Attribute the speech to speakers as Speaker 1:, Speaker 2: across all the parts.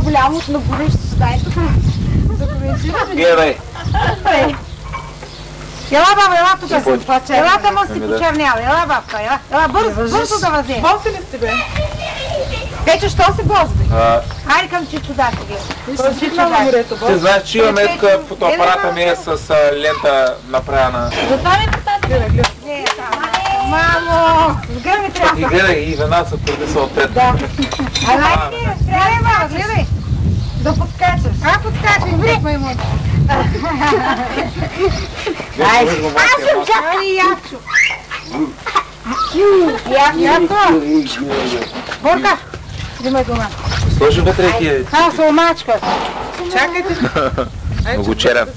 Speaker 1: голямо на горещо стай тук.
Speaker 2: Гледай.
Speaker 1: Ела, баба, ела тук. Елата му си почернява. Ела, бабка, ела. Ела, бързо да възе.
Speaker 3: Боси ли сте, бе?
Speaker 1: Печо, що се бозби? Хайде към чичо да сега.
Speaker 2: Ти знаеш, че имаме тук фотоапарата ми е с лента направена.
Speaker 1: Затова ми потати. Мамо! Сгърми трябва.
Speaker 2: И гледай, и веднага се преди се отред.
Speaker 1: Да. Гледай, мама, гледай. Да подкачаш. Подкачай, врекма и мъчо. Аз съм чакали и Ячо. Яко? Борка, взимай дома.
Speaker 2: Сложи вътре ти.
Speaker 1: Салмачка.
Speaker 3: Чакайте.
Speaker 2: Много черен.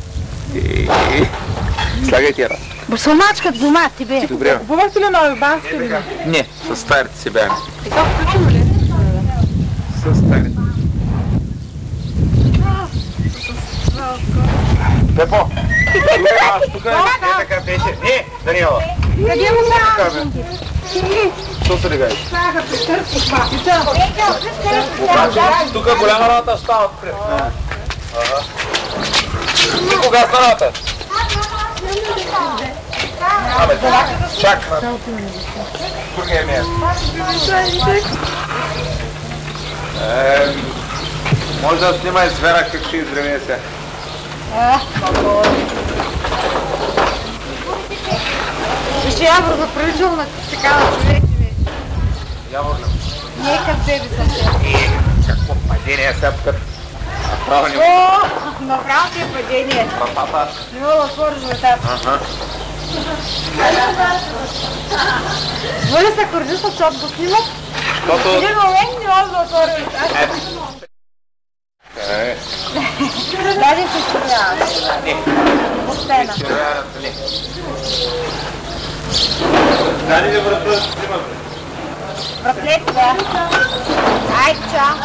Speaker 2: Слагай ти я.
Speaker 1: Салмачка дома ти бе.
Speaker 2: Добре.
Speaker 3: Купувахте ли нови бански или не?
Speaker 2: Не, с старите си бяхме.
Speaker 3: Така включим ли?
Speaker 2: С старите. Пепо! Тук е така пече. Не, Даниела!
Speaker 1: Къде му са?
Speaker 2: Що се легаеш?
Speaker 1: Сага, претърси това.
Speaker 2: Тук голяма работа става отпред. И кога станата? Абе, чак. Другия ми е. Може да снимай звера как ще изреме се.
Speaker 1: Виж Явор го приличал на такава човек.
Speaker 2: Явор ли?
Speaker 1: Не е като тебе съм се.
Speaker 2: Какво падение сега път. Направо не.
Speaker 1: Направо ти е падение.
Speaker 2: Папата.
Speaker 1: Не мога да отвориш вратата. Вали се кордиса, защото го снимат.
Speaker 2: Защото...
Speaker 1: Един момент не може да отвори вратата. Дай се червява.
Speaker 2: Не.
Speaker 1: Остена.
Speaker 2: Червяната не. Дай ли да врата да снимаме?
Speaker 1: Братлет, да. Ай, чао.